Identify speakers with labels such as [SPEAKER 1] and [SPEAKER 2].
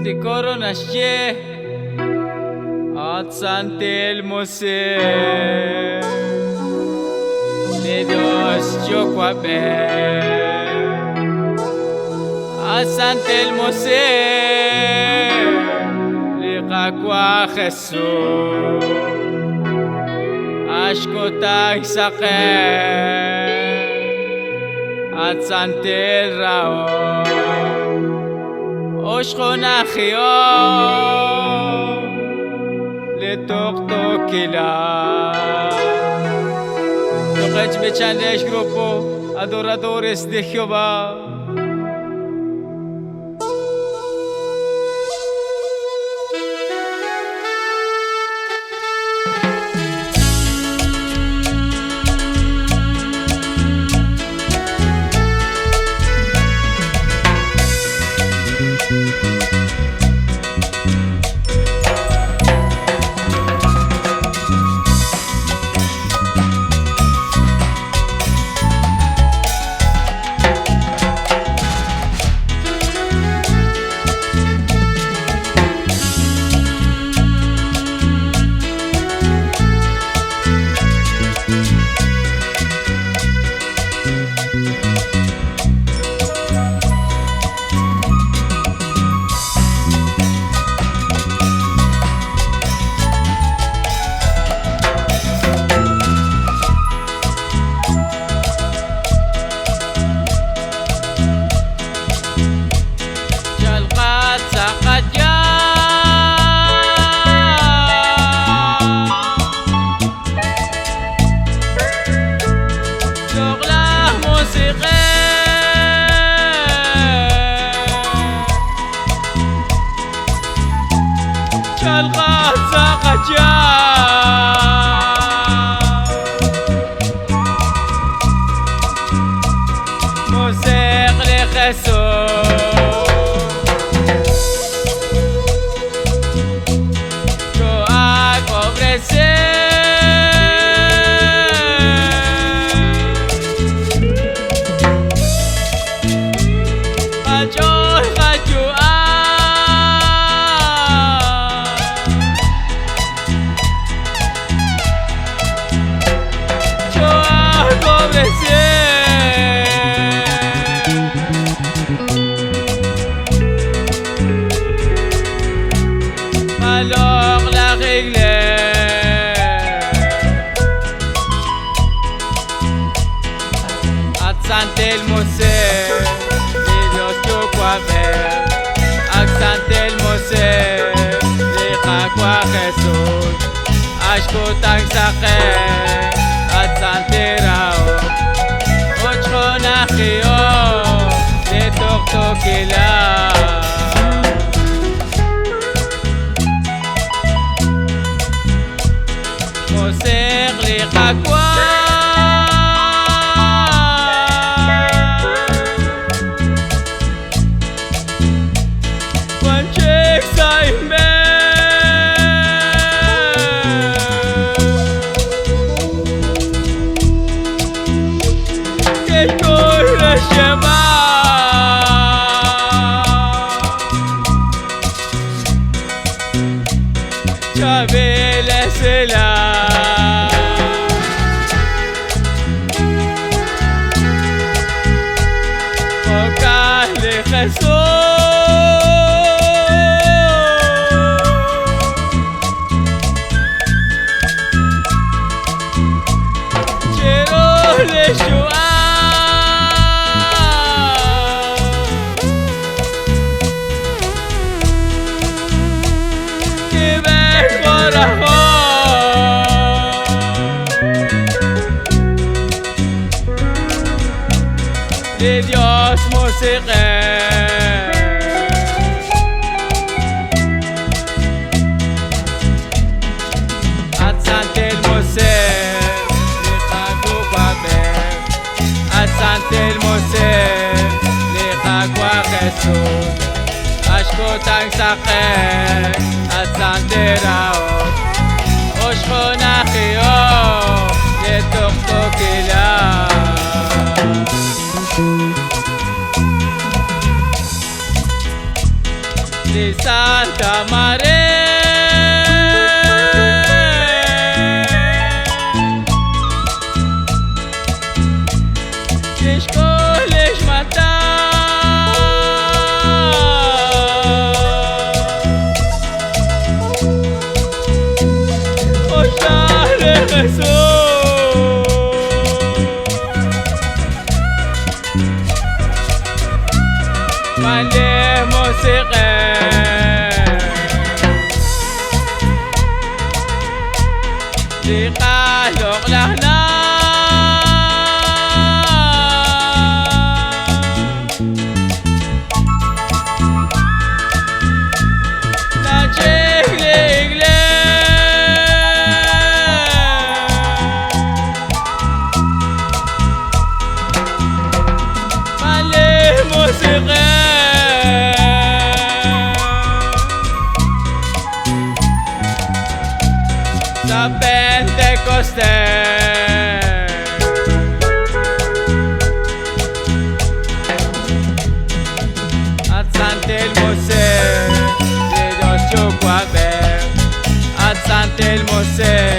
[SPEAKER 1] Decoro nasce Atzante el mose Le dos chokwabe Atzante el mose Le kakwa Jesus Ashkota Isaqe Atzante el rao عشق نخیام لتوق کلا توقج به چندش گروپو ادورادور استخیو با Chalqat Sa Qayanq شغله موسیقی Chalqat Sa Qayanq موسیقی خسون Alors la règle Atzante el mose Le Dios chokwabe Atzante el mose Le kakwa Jesus Ashkota Isaqe Atzante rao Ochko nachio Le tokela موسیقی قکوا پنچک سایمه که کوی رشما چابل سلام De Dios موسیقی Atzante el mose Le kakwa Atzante el mose Le kakwa Jesus Ashkota Isaqe Atzante rao Oshko nachio Le tokela di Santa Maria. Escolhes matar o Charles rezou Malé Moseré Di Kalok Lahna Sa Pentecoste At Santel Mose de Dios Chukwabel At Santel Mose